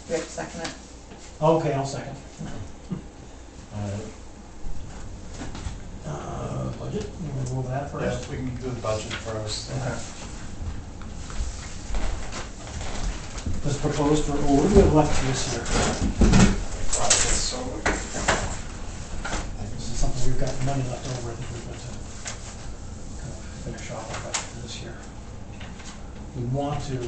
we have to second it. Okay, I'll second. Budget, you want to go over that Yeah, first? we can do the budget first. Okay. Was proposed for, what do we have left for this year? Right, so, This is something we've got money left over, I think we've got to kind of finish off our budget for this year. We want to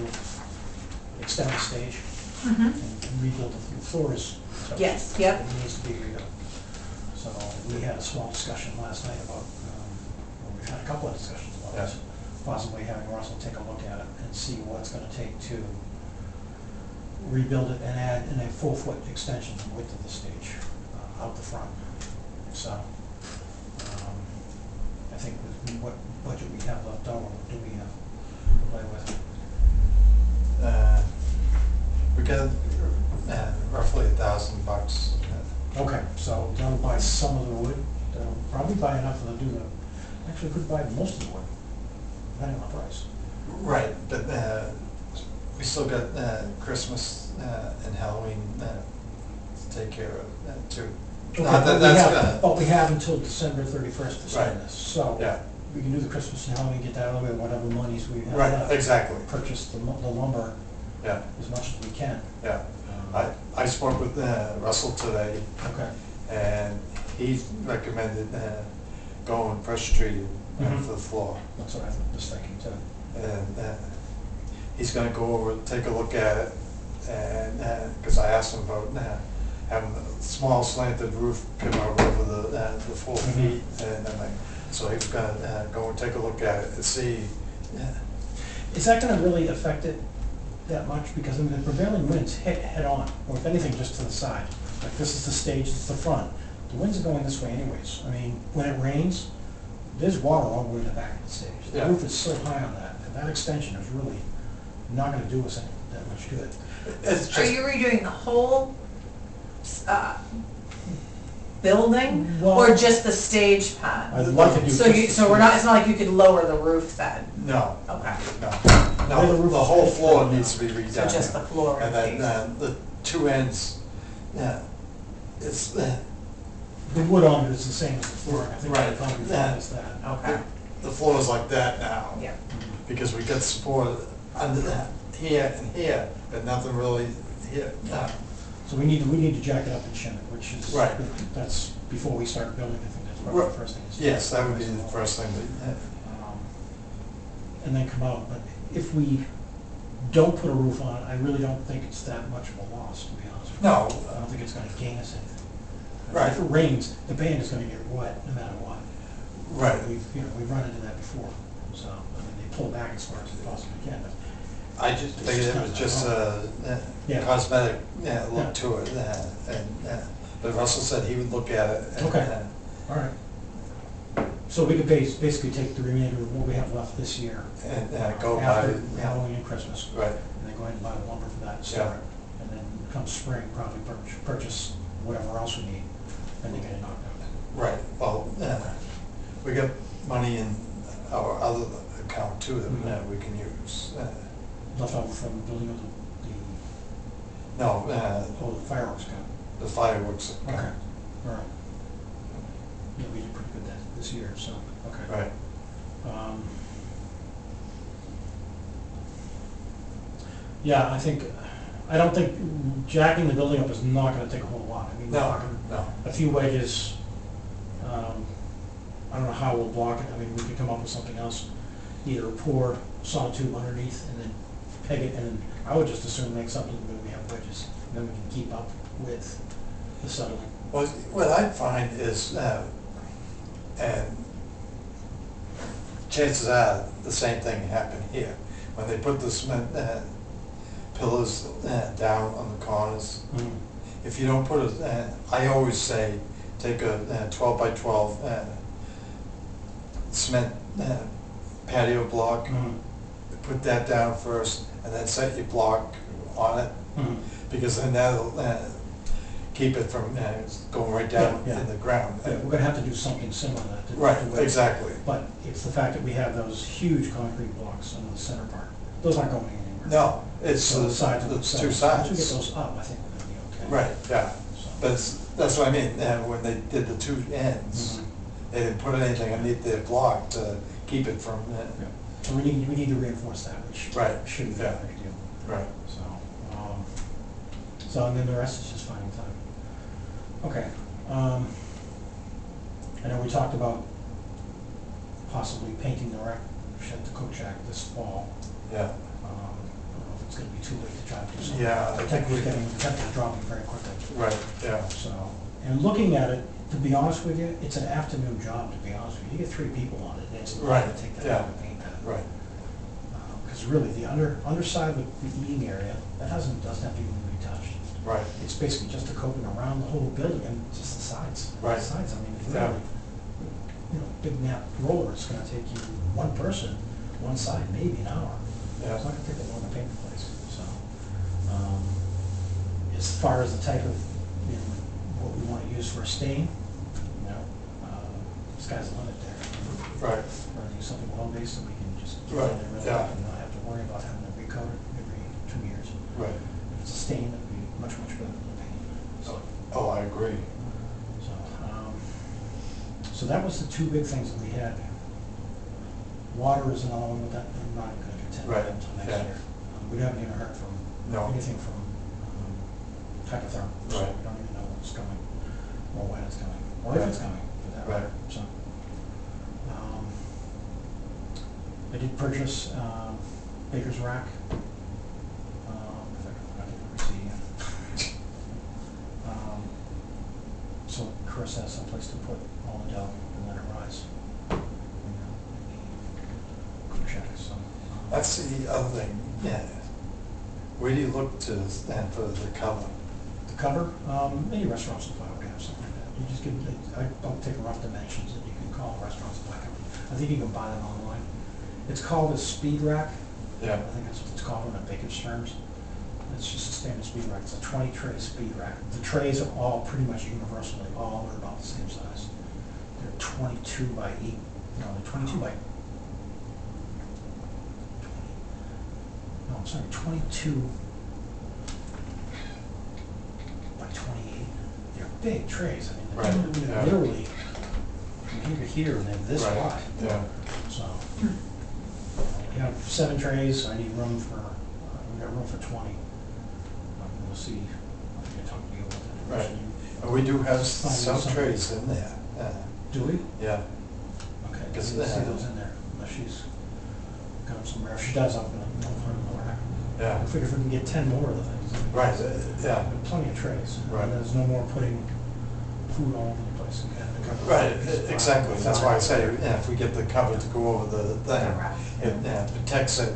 extend the stage Mm-hmm. and rebuild the floors. So Yes, yep. It needs to be rebuilt. So we had a small discussion last night about, well, we've had a couple of discussions about this, possibly having Russell take a look at it and see what it's gonna take to rebuild it and add in a 4-foot extension the width of the stage out the front. So I think with what budget we have left over, what do we have to play with? we got roughly $1,000. Okay, so they'll buy some of the wood, they'll probably buy enough to do the, actually could buy most of the wood, depending on the price. Right, but we still got Christmas and Halloween to take care of too. Okay, That's gonna, but we have until December 31st to spend Right. this, so yeah, we can do the Christmas and Halloween, get that out of the way, whatever monies we have right, left. exactly, Purchase the lumber yeah, as much as we can. yeah. I spoke with Russell today, Okay, and he recommended going pressure treated Mhm. for the floor. that's what I was thinking too. And he's gonna go over, take a look at it, and, because I asked him about having a small slanted roof come out over the 4 Mhm. feet, and I'm like, so he's gonna go and take a look at it and see. Is that gonna really affect it that much? Because I mean, the prevailing winds hit head on, or if anything, just to the side. Like this is the stage, this is the front. The winds are going this way anyways. I mean, when it rains, there's water all the way to the back of the stage. The Yeah. roof is so high on that, and that extension is really not gonna do us any, that much good. It's Are just, you redoing the whole, building, Well, or just the stage pad? I'd like to do. So you, so we're not, it's not like you could lower the roof then? no, Okay, no, Where the no, roof the is whole at. floor needs to be redone. so just the floor And and then face? the two ends, it's, The wood on it is the same as the floor. I think Right. the concrete Yeah. is that. Okay, the floor is like that now. yeah. Because we got support under that, here and here, but nothing really here. So we need to jack it up and shim it, which is. Right. That's before we start building, I think that's probably the first thing. is- Yes, that would be the first thing And then come out, but if we don't put a roof on, I really don't think it's that much of a loss, to be honest with you. no, I don't think it's gonna gain us anything. Right. If it rains, the band is gonna get wet no matter what. right. We've run into that before, so, I mean, they pull back as far as they possibly can, but. I just figured it was just a Yeah. cosmetic Yeah. look to it. But Russell said he would look at it. and, Okay. All right. So we could basically take the remainder of what we have left this year. And go by. After Halloween and Christmas. Right, And then go ahead and buy the lumber for that and store Yeah. it. And then come spring, probably purchase whatever else we need, and then get it knocked out. right. Well, we got money in our other account too that we can use. Left over from building of No, the fireworks gun. the fireworks account. Okay, all right. Yeah, we did pretty good this year, so, okay. Right. Yeah, I don't think jacking the building up is not gonna take a whole lot. I mean, we're No, talking no. a few wedges. I don't know how we'll block it. I mean, we could come up with something else, either pour saw tube underneath and then peg it, and then I would just assume make something where we have wedges, and then we can keep up with the settling. Well, what I find is, and chances are the same thing happened here. When they put the cement pillars down on the corners, if you don't put it, I always say, take a 12 by 12 cement patio block, put that down first, and then set your block on it, because then that'll keep it from going right down Yeah, yeah. in the ground. Yeah, we're gonna have to do something similar to that. Right, exactly. But it's the fact that we have those huge concrete blocks on the center part. Those aren't going anywhere. No, It's So the sides of it's themselves. two Once we get sides. those up, I think we're gonna be okay. Right, yeah, So- but that's what I mean, when they did the two ends, Mhm. they didn't put anything underneath their block to keep it from, Yeah. So we need to reinforce that, which Right, shouldn't be a yeah. big deal. right, So, and then the rest is just finding time. Okay, I know we talked about possibly painting the rec shed, the coach shack this fall. yeah, I don't know if it's gonna be too late to try to do something. Yeah, I The think we- temperature's dropping very quickly, right, yeah, so, and looking at it, to be honest with you, it's an afternoon job, to be honest with you. You get 3 people on it, and it's not Right, gonna take that yeah. long to paint that. right, Because really, the underside of the eating area, that doesn't have to even be touched. right, It's basically just a coating around the whole building and just the sides. Right. The sides, I mean, it's Yeah. really, big nap roller, it's gonna take you one person, one side, maybe an hour. yeah, It's not gonna take that long to paint the place, so. As far as the type of, what we wanna use for a stain, sky's the limit there. right, Or do something well-based that we can just get Right, in there really yeah. quick and not have to worry about having to recoat it every 2 years. right. If it's a stain, that'd be much, much better than the paint. So, Oh, I agree. so that was the 2 big things that we had. Water is another one, but that, I'm not gonna contend with Right, that until next yeah. year. We haven't even heard from, No. anything from, Hydrotherm, so Right. we don't even know what's coming, or when it's coming, or if Right. it's coming, for that Right. matter, so. I did purchase, Baker's Rack. In fact, I think the receipt again. So Chris has someplace to put all the dough and let it rise. Cook shack, so. That's the other thing, yeah. Where do you look to stand for the cover? The cover, any restaurant supply would have something like that. You just give, I'll take rough dimensions and you can call a restaurant supply company. I think you can buy them online. It's called a speed rack. Yeah, I think that's what it's called in the baker's terms. It's just a standard speed rack. It's a 20-tray speed rack. The trays are all pretty much universally, all are about the same size. They're 22 by 8, no, they're 22 by, 20, no, I'm sorry, 22 by 28. They're big trays. I mean, Right, they're yeah. literally from here to here, and they're this Right, wide. yeah. So, we have 7 trays, I need room for, we got room for 20. We'll see, I'm gonna talk to you about that. Right. And we do have Find some some- trays in there. Do we? Yeah, Okay, I Because, didn't see those in there, unless she's got them somewhere. If she does, I'm gonna find them more. yeah, I figure if we can get 10 more of the things. right, We've yeah, got plenty of trays. Right. And there's no more putting food all over the place again. to cover right, pieces of exactly. pie. That's why I say, yeah, if we get the cover to go over the thing, Yeah. it protects it.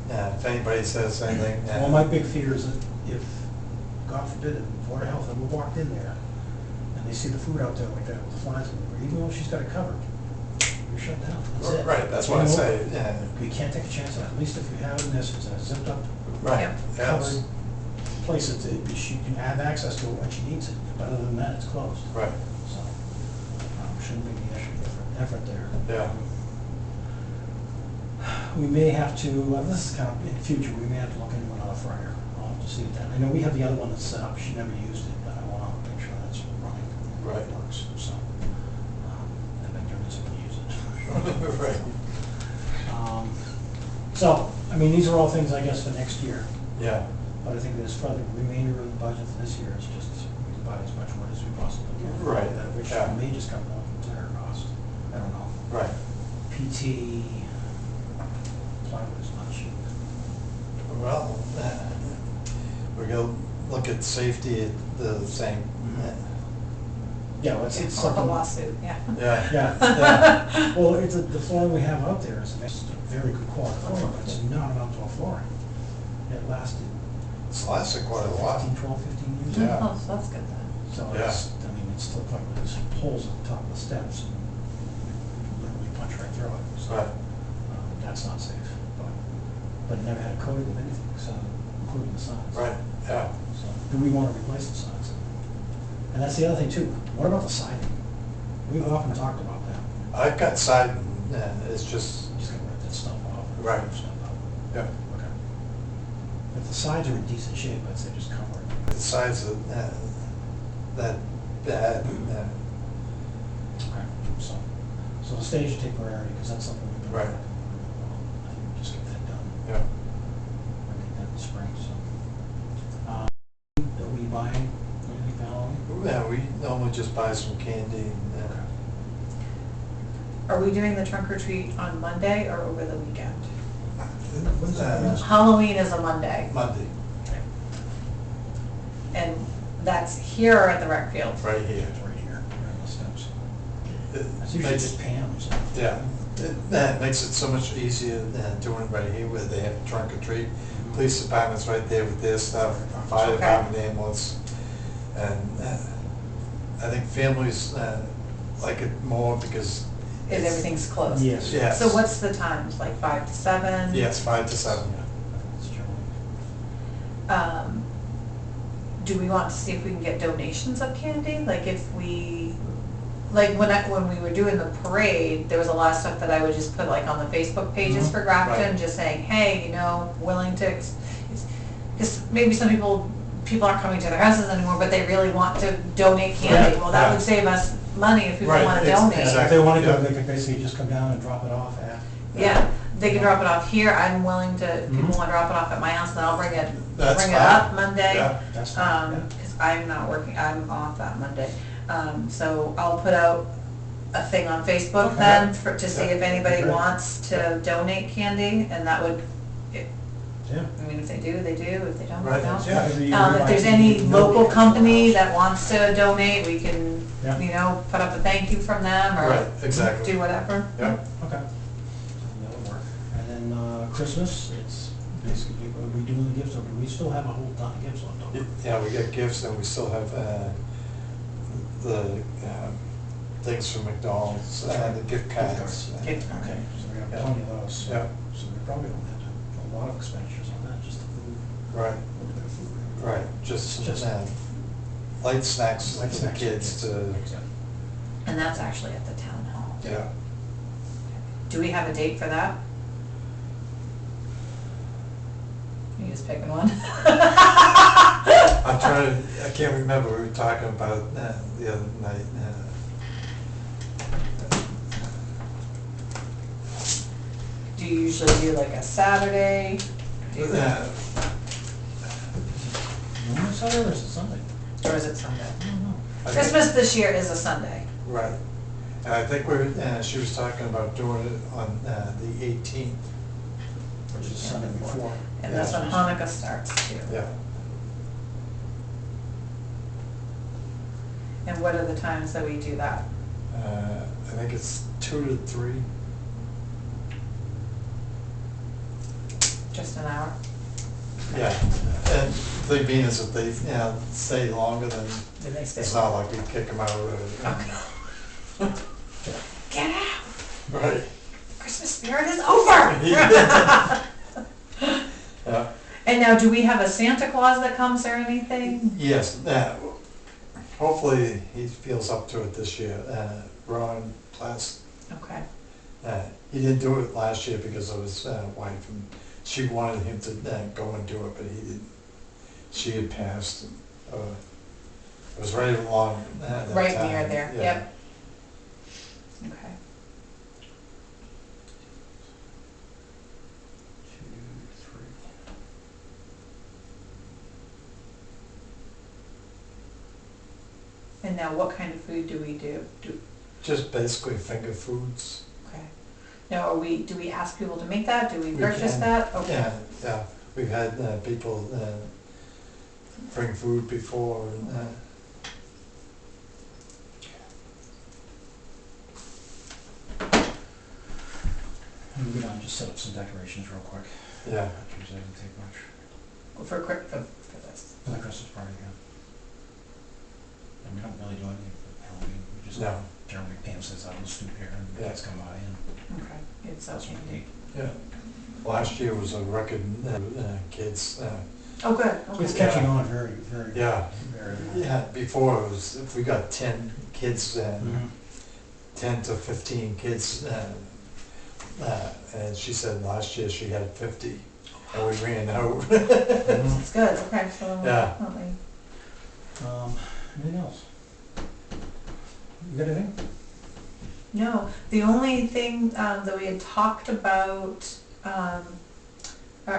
If anybody says anything. Well, my big fear is that if, God forbid, if Board of Health ever walked in there and they see the food out there like that with the flies everywhere, even though she's got it covered, you're shut down, that's it. Right, that's what I You know, say, yeah, We can't take a chance on it, at least if you have it in this, it's a zipped up, right, Yeah. covered place, she can have access to it when she needs it, but other than that, it's closed. right, So, shouldn't be the effort there. yeah, We may have to, this is kind of, in the future, we may have to look into another fryer. I'll have to see that. I know we have the other one that's set up, she never used it, but I want to make sure that's running. Right. It works, so. And then there is going to use it. right, So, I mean, these are all things, I guess, for next year, yeah, but I think this, for the remainder of the budget for this year is just, we can buy as much wood as we possibly can. Right, Which yeah. may just come down to entire cost. I don't know. right. PT, plywood is not cheap. Well, we're gonna look at safety at the same, Yeah, well, it's A something. lawsuit, yeah. yeah, Yeah, yeah, well, the flooring we have out there is very good quality flooring, but it's not an outdoor flooring. It lasted it's lasted quite a while. 15 years. Yeah. Oh, so that's good then. So Yeah. it's, I mean, it's still quite, there's holes at the top of the steps, and you can literally punch right through it, so. Right, That's not safe, but it never had a coating of anything, so, including the sides. right, yeah, So, do we want to replace the sides? And that's the other thing too, what about the siding? We've often talked about that. I've got siding, and it's just, Just gotta rip that stuff off. Right. Rip stuff out. yeah, Okay. If the sides are in decent shape, I'd say just cover it. The sides are that bad. Okay. So the stage will take priority, because that's something we've been Right. working on really well. I think we'll just get that done. Yeah. We'll get that in the spring, so. Are we buying anything for Halloween? Yeah, we normally just buy some candy and, Okay. Are we doing the trunk or treat on Monday or over the weekend? What is that? Halloween is a Monday, Monday, and that's here or at the rec field? right here. It's right here, right on the steps. It That's usually makes- just Pam's. Yeah, it makes it so much easier than doing it right here where they have trunk or treat. Police department's right there with their stuff, fire Okay. department, ambulance. And I think families like it more because. Is it's- everything's closed? Yes. Yes. So what's the times, like 5 to 7? Yes, 5 to 7. Yeah, that's generally. Do we want to see if we can get donations of candy? Like if we, like when we were doing the parade, there was a lot of stuff that I would just put like on the Facebook pages Mhm. for Grafton, Right. just saying, hey, willing to, because maybe some people aren't coming to their houses anymore, but they really want to donate candy. Yeah. Well, that Yeah. would save us money if people Right, want to ex- donate. exactly. If they want to Yeah. go, they could basically just come down and drop it off at. Yeah, they can drop it off here. I'm willing to, if people Mhm. want to drop it off at my house, then I'll bring it That's bring it fine. up Monday. Yeah. That's fine, yeah. Because I'm not working, I'm off that Monday. So I'll put out a thing on Facebook Okay. then to see Yeah. if anybody Great. wants to donate candy, and that would, Yeah. I mean, if they do, they do, if they don't, Right, they don't. yeah. Every year we If buy there's candy, any nobody local gets company it. that wants to donate, we can, Yeah. put up a thank you from them, Right, or exactly. do whatever. Yeah. Okay. That'll work. And then Christmas, it's basically, are we doing the gifts, or do we still have a whole ton of gifts left over? Yeah, we got gifts and we still have the things from McDonald's, the gift cards. Gift Okay, so we have Yeah. plenty of those. Yeah. So we probably don't have to, a lot of expenditures on that, just the food, Right, a little bit of food. right, just Just- light snacks Like for the snacks for kids to, Yeah. And that's actually at the town hall. yeah. Do we have a date for that? You just picking one? I'm trying to, I can't remember, we were talking about the other night. Do you usually do like a Saturday? Do you- Normally Saturday or is it Sunday? Or is it Sunday? I don't know. Christmas this year is a Sunday. Right, and I think she was talking about doing it on the 18th. Which is Sunday before. And that's when Hanukkah starts too. Yeah, And what are the times that we do that? I think it's 2 to 3. Just an hour? Yeah, and the thing being is if they, stay longer, then Did they stay? it's not like we kick them out or. Get out! Right. Christmas spirit is over! Yeah. And now, do we have a Santa Claus that comes or anything? Yes, hopefully he feels up to it this year. Ron Plass, Okay. he didn't do it last year because of his wife, and she wanted him to go and do it, but he didn't. She had passed. It was right along that Right time. near there, Yeah. yep. Okay. 2, 3. And now, what kind of food do we do? Just basically finger foods. Okay. Now, do we ask people to make that? Do we We purchase can. that? Okay. Yeah. We've had people bring food before. And, And we can just set up some decorations real quick. yeah. Usually doesn't take much. For this. For the Christmas party, yeah. And we don't really do anything for Halloween, we just No. generally Pam sits out on the stoop here and the Yeah. kids come by and Okay. It's that's what we okay. eat. Yeah. Last year was a record kids. Oh, good. It's Okay. catching on very, very, Yeah. very. Yeah, before it was, if we got 10 kids, Mhm. 10 to 15 kids, and she said last year she had 50. and we ran out. Mhm. It's good, okay, so Yeah. definitely. Anything else? You got anything? No, the only thing that we had talked about,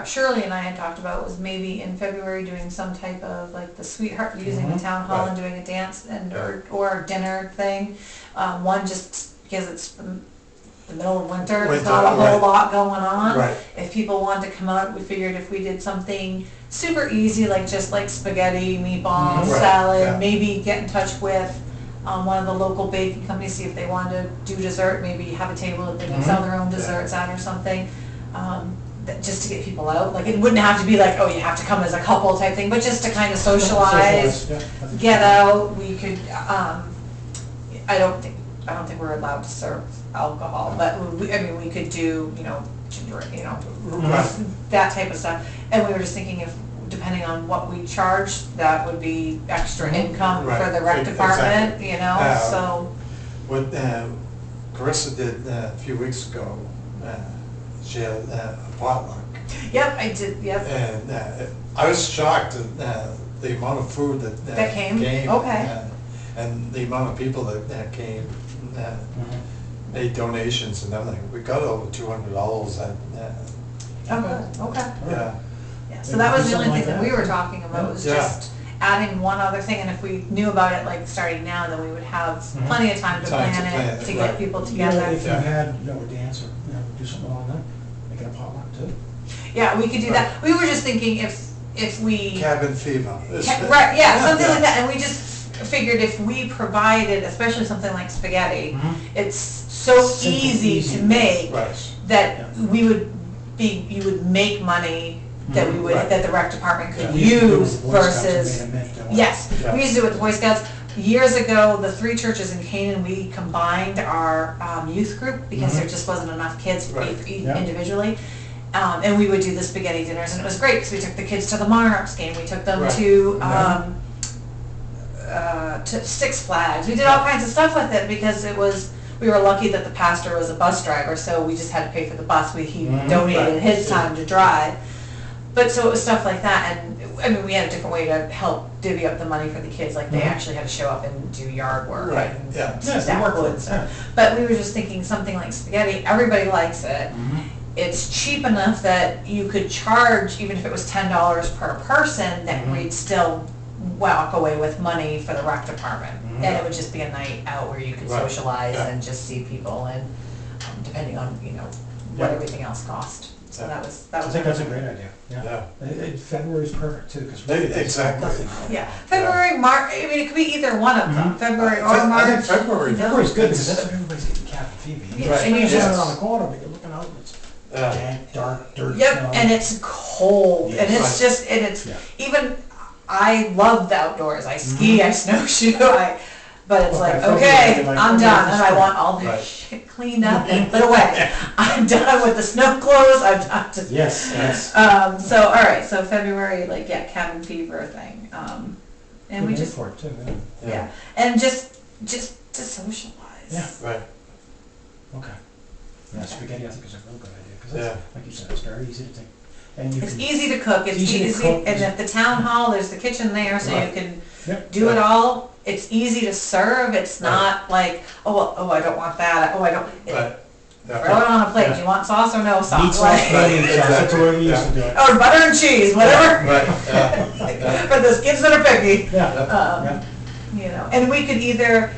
Shirley and I had talked about was maybe in February doing some type of like the Sweetheart, using the Mhm. town hall Right. and doing a dance and or dinner thing. One, just because it's the middle of winter, there's not a Winter, whole right. lot going on. Right, If people wanted to come out, we figured if we did something super easy, like just like spaghetti, meatballs, Mhm. Right, salad, yeah. maybe get in touch with one of the local baking companies, see if they wanted to do dessert, maybe have a table that they can sell their own desserts at or something. Just to get people out, like it wouldn't have to be like, oh, you have to come as a couple type thing, but just to kind of socialize, Yeah, I think get so. out. We could, I don't think we're allowed to serve alcohol, but I mean, we could do, ginger, Right. that type of stuff. And we were just thinking if, depending on what we charge, that would be extra income for Right, the rec department, exactly. so. What Carissa did a few weeks ago, she had a potluck. Yep, I did, yep. And I was shocked at the amount of food that That came? Okay. And the amount of people that came, Mhm. made donations and everything. We got over $200 Oh, good, okay. yeah. Yeah, so that was the only Something like thing that we that. were talking about, was Yeah. just adding one other thing, and if we knew about it, like, starting now, then we would have Mhm. plenty of time to Time to plan plan it, it, to get right. people If together. you Yeah. had, a dance or, do something along that, make it a potluck too. Yeah, we could do that. We were just thinking if we, Cabin fever. right, yeah, something like that, and we just figured if we provided, especially something like spaghetti, Mhm. it's so Simple, easy easy. to make, Right, that you would make money that we would, Right. that the rec department could Yeah. We used to do it use with the Boy Scouts and versus. made a mint, don't we? Yes, Yeah. we used to do it with the Boy Scouts. Years ago, the three churches in Canaan, we combined our youth group because there just wasn't enough kids Right. Yeah. individually. And we would do the spaghetti dinners, and it was great because we took the kids to the Monarchs game, we took them Right. to Six Flags. We did all kinds of stuff with it because we were lucky that the pastor was a bus driver, so we just had to pay for the bus. He Mhm. donated Right. his time to drive. But so it was stuff like that, and I mean, we had a different way to help divvy up the money for the kids, like they Mhm. actually had to show up and do yard work Right, and yeah. Yeah, stack they work wood for and it, stuff. yeah. But we were just thinking something like spaghetti, everybody likes it. Mhm. It's cheap enough that you could charge, even if it was $10 per person, that Mhm. we'd still walk away with money for the rec department. Mhm. And it would just be a night out where you could Right, socialize yeah. and just see people, and depending on, what Yeah. everything else cost. So Yeah. that I was. think that's a great idea, yeah. Yeah. February's perfect too, because. Exactly. Yeah, February, March, I mean, it could be either one of them, Mhm. February I or think March. February. you know? February's good, because that's when everybody's getting cabin fever. Yeah, Right. and you You're just- standing on the corner, but you're looking out, and it's Yeah. dank, dark, dirt. Yep, snow. and it's cold, and Yes. it's Right. just, and it's, Yeah. even, I love the outdoors, I ski, Mhm. I snowshoe, but it's Well, like, by February, okay, you're like, I'm okay, done, it's and I spring. want all this Right. shit cleaned up and put away. I'm done with the snow clothes, I'm done just. Yes, yes. So, all right, so February, like, yeah, cabin fever thing, and we Good just, for it too, yeah, and just to socialize. Yeah. Right, okay. Yeah, spaghetti I think is a real good idea, because Yeah. it's, like you said, it's very easy to take, and you It's can. easy to cook, it's Easy to easy, cook. and at the town hall, there's the kitchen there, so you Right. can Yep. do it Yeah. all. It's easy to serve, it's Right. not like, I don't want that, I don't, right. throw it Yeah. on a plate, Yeah. do you want sauce or no Meat sauce? sauce, Like- onion sauce, that's the way we used to do it. Or butter and cheese, whatever, Right, yeah. for those kids that are picky. Yeah, Um, And we could either,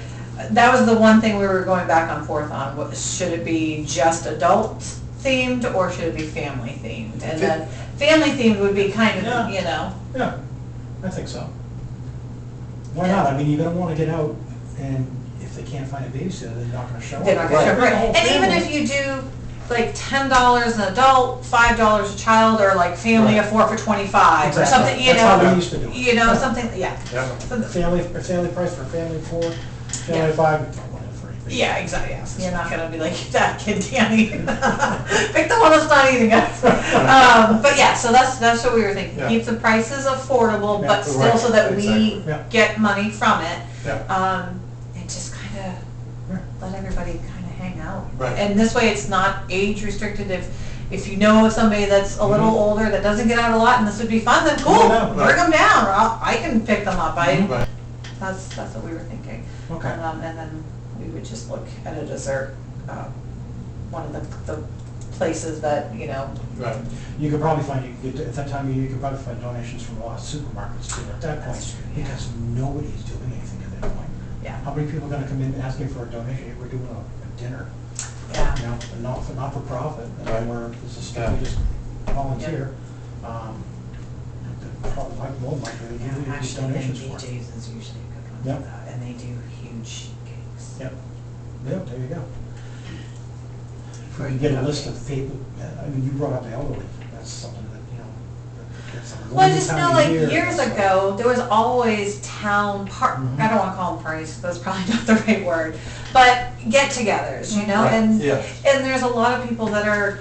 that was the one thing we were going back and forth on, should it be just adult themed or should it be family themed? And then, family themed would be kind of, Yeah. yeah, I think so. Why not? I mean, you're gonna wanna get out, and if they can't find a babysitter, they're not gonna show up. they're not gonna Right. show, The right, whole and even family. if you do like $10 an adult, $5 a child, or like family of Right. 4 for 25, or Exactly. something, That's how we know, used to do it. something, yeah. Yeah. Family price for family of 4, family of 5, one of 3. Yeah, exactly, yes, you're not gonna be like, that kid can't eat, pick the one that's not eating it. But yeah, so that's what we were thinking, Yeah. keep the prices affordable, but Yeah, still so that we exactly. Yeah. get money from it. Yeah. And just kinda Right. let everybody kinda hang out. Right. And this way, it's not age restricted, if if you know of somebody that's a little older, that doesn't get out a lot, and this would be fun, then cool, Yeah, bring them down, or I can pick them up, Right. that's what we were thinking. Okay. And then we would just look at a dessert, one of the places that, you know, Right. You could probably find, at that time of year, you could probably find donations from a lot of supermarkets too, at that point, That's true, yeah. because nobody's doing anything at that point. yeah, How many people are gonna come in asking for a donation? We're doing a dinner, yeah. you know, a not for profit, Right. and we're, this is, Yeah. we just volunteer. Probably like more likely to give you these Actually, then donations for. BJ's is usually a good one Yep. for that, and they do huge cakes. Yep, yeah, there you go. If we can get a list of people, I mean, you brought up the elderly, that's something that, you know, that's a Well, I long just time know, of like, year. years ago, there was always town park, Mhm. I don't wanna call them parties, that's probably not the right word, but get-togethers, you know, Right, and, yeah. and there's a lot of people that are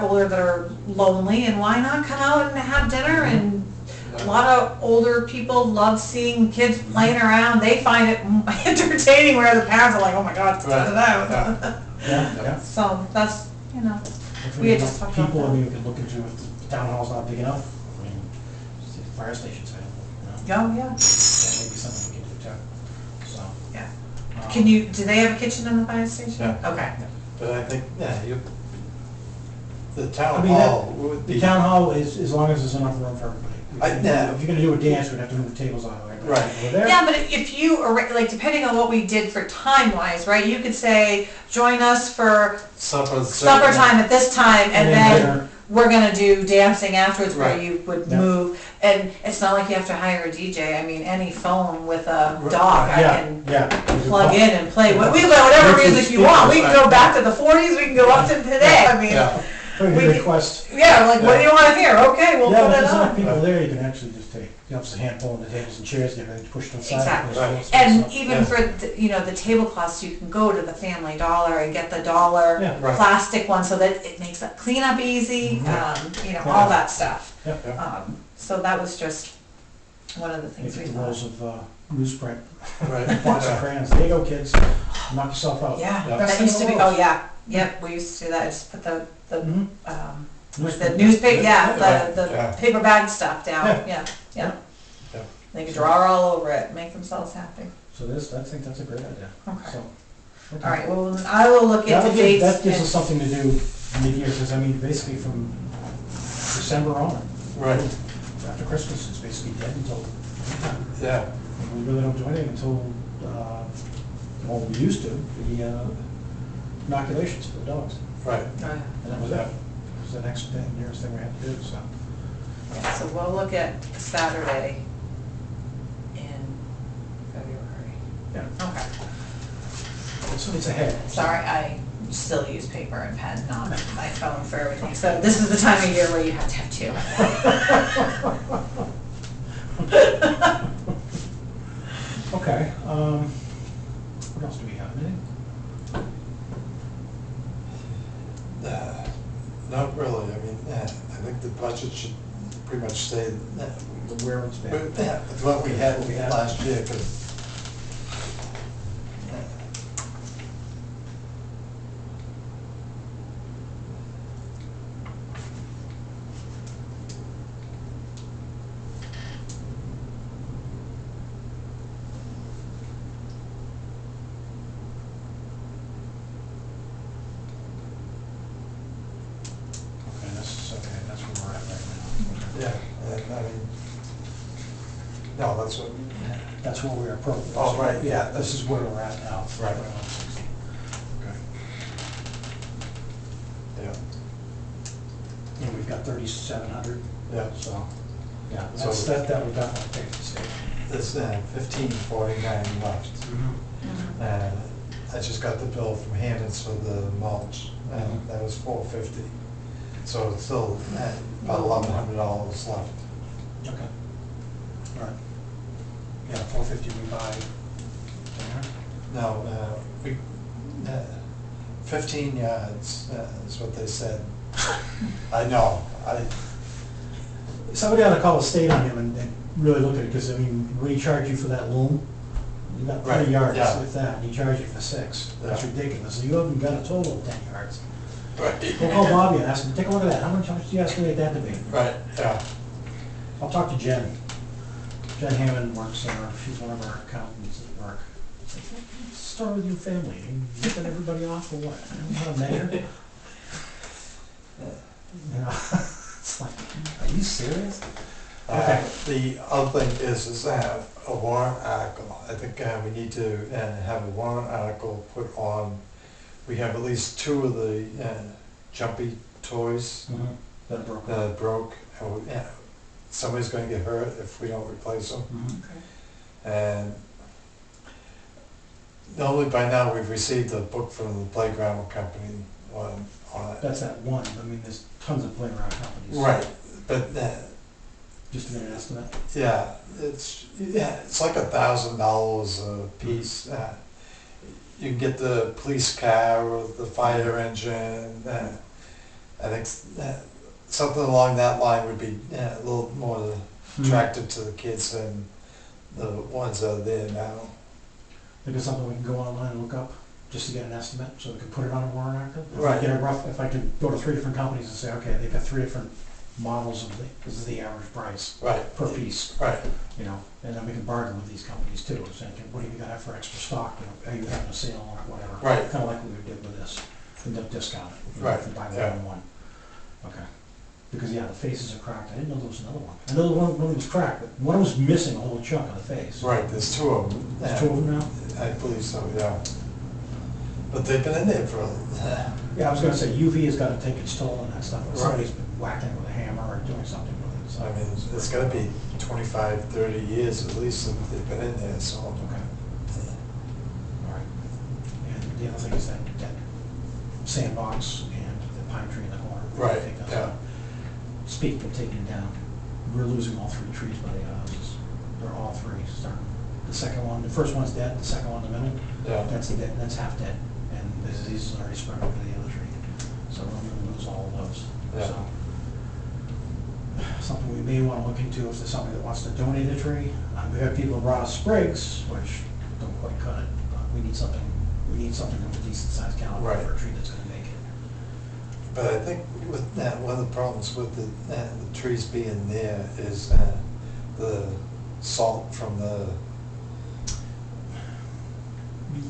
older, that are lonely, and why not come out and have dinner, and a lot of older people love seeing kids playing around, they find it entertaining, where the parents are like, oh my god, it's Right. that. Yeah, yeah. So, that's, you know, If we had have just talked about people, I that. mean, we could look into if the town hall's not big enough, I mean, see if the fire station's available, you know? Oh, yeah, That may be something we can do too, so. yeah. Can you, do they have a kitchen in the fire station? Yeah. Okay. But I think, yeah, the I town mean, that- hall would be. The town hall is, as long as there's enough room for everybody. Yeah. If you're gonna do a dance, we'd have to move the tables out of there. Right. Over there. Yeah, but if you, like, depending on what we did for time-wise, right, you could say, join us for Supper. supper time at this time, and And then dinner. we're gonna do dancing afterwards, where Right. you would Yeah. move, and it's not like you have to hire a DJ, I mean, any phone with a Right. dock, I Yeah, can yeah. plug in and play, we can play whatever music you want, we can go back to the 40s, we can go up to today, I mean, Yeah, We we can could- request. yeah, like, what do you wanna hear, okay, we'll Yeah, put if it there's enough on. people there, you can actually just take, you know, just a handful of the tables and chairs, get everything pushed to the side. Exactly. push the And stuff. even Yeah. for, you know, the tablecloths, you can go to the Family Dollar and get the dollar Yeah. Right. plastic one, so that it makes that cleanup easy, you know, all that stuff. Yeah. So that was just one of the things we Make the thought. rolls of newsprint, right. box of crayons, there you go, kids, knock yourself out. Yeah, Yeah. that used to be, oh, yeah, yep, we used to do that, just put the, Mhm. the Newsprint. newspaper, yeah, Yeah. the Yeah. paper bag stuff down, Yeah. yeah, yeah. Yeah. They could draw all over it, make themselves happy. So this, I think that's a great idea, Okay. so. okay. All right, well, I will look That into would give, dates. that gives and- us something to do mid-year, because I mean, basically from December on. Right. After Christmas, it's basically dead until, Yeah, we really don't do anything until, well, we used to, the inoculations for the dogs. right. Oh, yeah. And that was it. It was the next thing, nearest thing we had to do, so. Yeah, so we'll look at Saturday in February. Yeah. Okay. It's ahead. Sorry, I still use paper and pen, not my phone for everything. So this is the time of year where you have to have two. Okay, what else do we have, anything? Not really, I mean, I think the budget should pretty much stay Where it's been. with what we had last year, because Okay, that's where we're at right yeah, and I mean, no, that's what, That's where we're approaching. Oh, right, yeah. This is where we're at now. Right. Okay. yeah, And we've got 3,700, yeah. so, yeah, So- that would definitely pay for the state. There's 1549 left. And I just got the bill from Hammond's for the mulch, and that was $450. So it's still about $1,100 left. Okay. All right. Yeah, 450 we buy dinner. No, 15 yards is what they said. I know, Somebody ought to call the state on him and really look at it, because I mean, when he charge you for that loom, you got Right, 3 yards yeah. with that, and he charge you for 6. That's Yeah. ridiculous. So you haven't got a total of 10 yards. Right. We'll call Bobby and ask him, take a look at that, how much do you estimate that to be? Right, yeah. I'll talk to Jen. Jen Hammond works, she's one of our accountants at work. It's like, what's the story with your family? You ripping everybody off or what? You know how to measure? You know, it's like, are you serious? Okay. The other thing is a warrant article. I think we need to have a warrant article put on. We have at least 2 of the jumpy toys That are broken. that broke. And somebody's going to get hurt if we don't replace them. Mhm. And normally by now we've received a book from the playground company on it. That's that one, I mean, there's tons of playground companies. Right, but Just to get an estimate. yeah, it's like $1,000 a piece. You can get the police car or the fire engine. I think something along that line would be a little more attractive to the kids than the ones that are there now. Think it's something we can go online and look up, just to get an estimate, so we can put it on a warrant article? Right. If I can go to 3 different companies and say, okay, they've got 3 different models of this is the average price Right, per piece, right, you know, and then we can bargain with these companies too, saying, okay, what do you got for extra stock, you know, are you having a sale on it, whatever. Right. Kinda like what we did with this, and discount it, you know, Right, if you buy yeah. one. Okay, because yeah, the faces are cracked, I didn't know there was another one, I know the one was cracked, but one was missing a whole chunk of the face. right. There's 2 of them. There's 2 of them now? I believe so, yeah. But they've been in there for Yeah, I was gonna say UV has gotta take its toll on that stuff, Right. somebody's been whacking it with a hammer or doing something with it, so. I mean, it's gotta be 25, 30 years at least that they've been in there, so. Okay. All right. And the other thing is that sandbox and the pine tree in the corner. Right, I think that's yeah. Speak of taking down, we're losing all 3 trees by the houses. They're all 3 starting. The second one, the first one's dead, the second one in the middle, Yeah, that's half dead. And the disease is already spread over to the other tree. So we're gonna lose all of those. Yeah. So something we may wanna look into if there's somebody that wants to donate a tree. We have people who brought us sprigs, which don't quite cut it, but we need something of a decent sized caliber Right. for a tree that's gonna make it. but I think with that, one of the problems with the trees being there is the salt from the,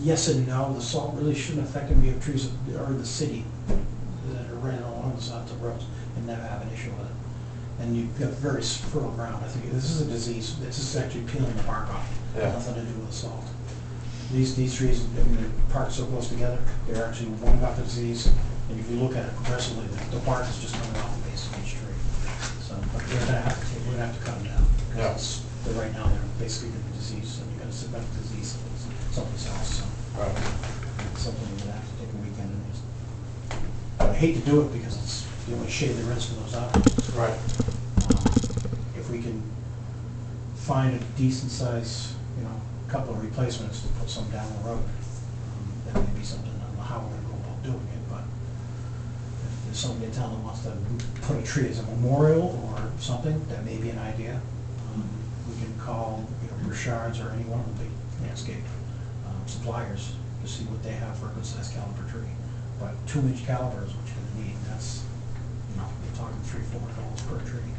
Yes and no, the salt really shouldn't affect them. We have trees that are in the city that are right along the sides of roads and never have an issue with it. And you've got very fertile ground. I think this is a disease, it's just actually peeling the bark off. Yeah. Nothing to do with the salt. These trees, I mean, they're parked so close together, they're actually warming up the disease. And if you look at it progressively, the bark is just coming off the base of each tree. So, but we're gonna have to cut them down. Yeah. Because right now, they're basically the disease, and you're gonna submit the disease someplace else, so. right, Something we're gonna have to take a weekend and just, I hate to do it because it's the only shade there is for those outdoors. right, If we can find a decent size, you know, couple of replacements to put some down the road, that may be something, I don't know how we're gonna go about doing it, but if there's somebody in town that wants to put a tree as a memorial or something, that may be an idea. We can call, you know, Richards or any one of the big landscape suppliers to see what they have for a good sized caliber tree. But 2-inch caliber is what you're gonna need, and that's, you know, you're talking $300-400 per tree.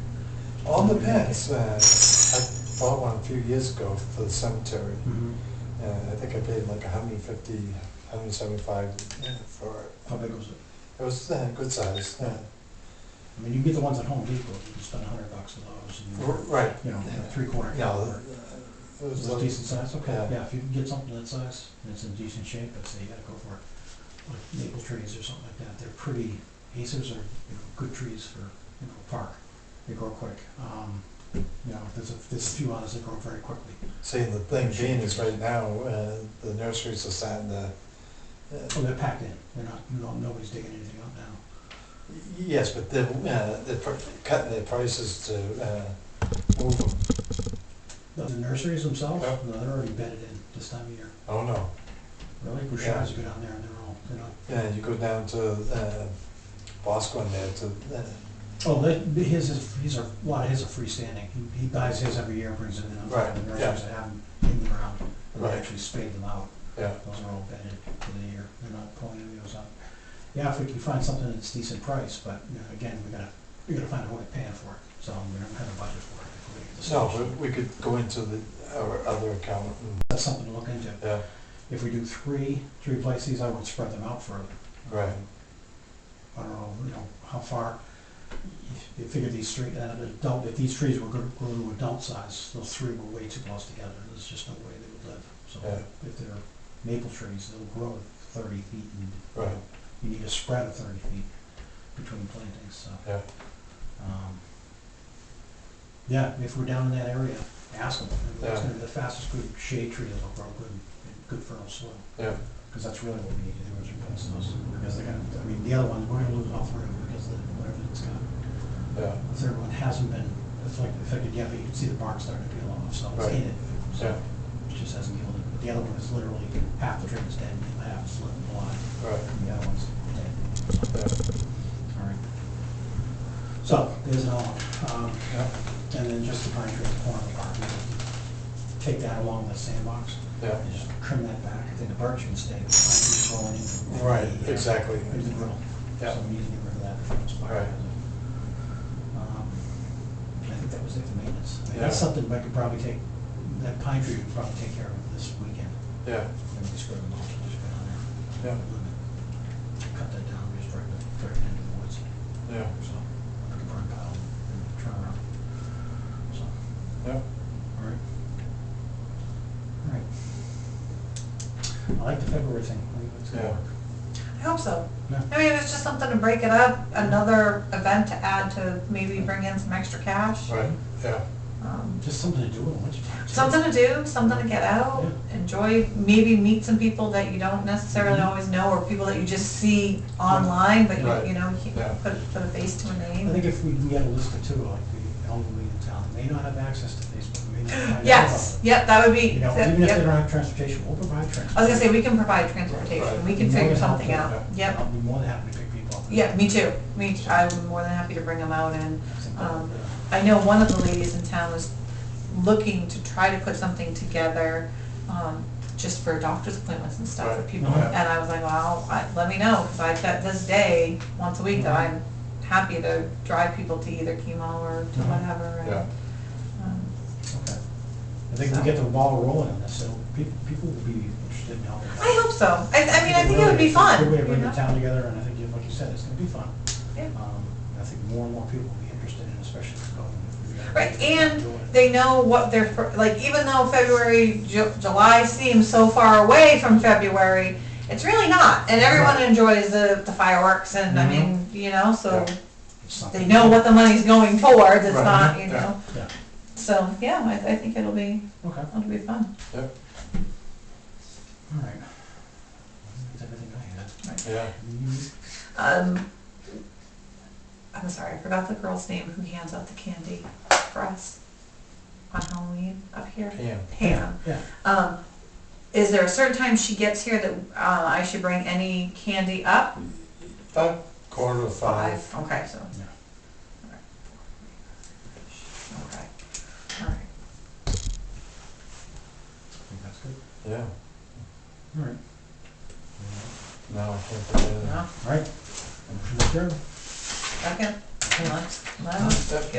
all depends. I bought one a few years ago for the cemetery. I think I paid like $150, $175 for it. How big was it? It was good size. I mean, you can get the ones at Home Depot, you can spend $100 on those, and you're, Right. you know, 3/4 Yeah, caliber. it Is was it decent size? Okay, Yeah. yeah, if you can get something that size, and it's in decent shape, I'd say you gotta go for it. Like maple trees or something like that, they're pretty, acers are, you know, good trees for, you know, park, they grow quick. You know, there's a few others that grow very quickly. See, the thing being is right now, the nurseries are starting to. Oh, they're packed in, they're not, nobody's digging anything up now. Yes, but they're cutting their prices to move them. The nurseries themselves, Yeah. no, they're already bedded in this time of year. Oh, no. Really, Bouchard's go down there and they're not. Yeah, you go down to Bosco in there to, Oh, he's a lot of his are freestanding. He buys his every year and brings them in. Right, The yeah. nurseries that have them in the ground, and they Right. actually spade them out. yeah, Those are all bedded for the year. They're not pulling any of those out. yeah, if we can find something that's decent price, but, you know, again, we gotta find a way of paying for it, so we don't have a budget for it. If we get the No, solution. we could go into our other account and, That's something to look into. yeah, If we do three place these, I would spread them out further. right, I don't know, you know, how far, you figure these three, if these trees were gonna grow to adult size, those three were way too close together, there's just no way they would live. So Yeah. if they're maple trees, they'll grow 30 feet and right, you need a spread of 30 feet between plantings, so. yeah, Yeah, if we're down in that area, ask them. It's Yeah. gonna be the fastest good shade tree that'll grow good fertile soil. yeah, Because that's really what we need to do is replace those. Because they're gonna, I mean, the other ones, we're gonna lose all three of them because of whatever it's got. yeah, The third one hasn't been affected yet, but you can see the bark starting to peel off, so it's Right. in it. So yeah, it just hasn't yielded. But the other one is literally half the tree is dead, and the other half is living alive. right, And the other one's dead. yeah, All right. So, there's an all. yeah, And then just the pine tree at the corner of the park. Take that along the sandbox yeah, and just trim that back. I think the birch can stay, the pine tree's growing in. right, exactly, There's the grill. Yeah. So we need to get rid of that before it's fire Right. hazard. I think that was it for maintenance. I mean, Yeah. that's something I could probably take, that pine tree we could probably take care of this weekend. yeah, Maybe just spread them off, just put on there. yeah, Cut that down, just right into the woods. yeah, So, like a burn pile and turn around. So, yeah, all right. All right. I like the February thing. I think that's gonna Yeah. work. I hope so. Yeah. I mean, it's just something to break it up, another event to add to maybe bring in some extra cash. right, yeah, Just something to do in the wintertime. too. Something to do, something to get out, Yeah. enjoy, maybe meet some people that you don't necessarily Mhm. always know, or people that you just see online, but Right. you know, you Yeah. can put a face to a I name. think if we can get a list of two, like the elderly in town, may not have access to Facebook, may not find out Yes, about yep, that would it. be, You know, even if they yep. don't have transportation, we'll provide transportation. I was gonna say, we can provide transportation, Right. we can More figure than something helpful. out, Yeah. yep. I'll be more than happy to pick people up. Yeah, me too, I'm more than happy to bring them out, and, I think that would, I know one of the ladies in town was looking to try to put something together, just for doctor's appointments and stuff for Right. people, Yeah. and I was like, well, let me know, cause I've got this day, once a week, that I'm happy to drive people to either chemo or to Mhm. whatever, and, yeah, Okay. I think we get the ball rolling on this, so people will be interested in helping. I hope so, I mean, I think it would be fun, Good way of you bringing know? the town together, and I think, like you said, it's gonna be fun. Yeah. I think more and more people will be interested in, especially if it's going. Right, and they know what they're, like, even though February, July seems so far away from February, it's really not, and everyone Right. enjoys the fireworks, and I Mhm. mean, you know, so Yeah. It's something. they know what the money's going towards, it's Right. not, you Yeah. know, Yeah, so, yeah, I think it'll be okay, fun. yeah, all right. That's everything I had. yeah, I'm sorry, I forgot the girl's name who hands out the candy for us on Halloween up here. Pam, Pam. Yeah, Is there a certain time she gets here that I should bring any candy up? about 4:45. Okay, so, yeah. okay, all right. I think that's good. Yeah, All right. no, I can't put it in. No, All right. Motion adjourned. second, Okay. let's go.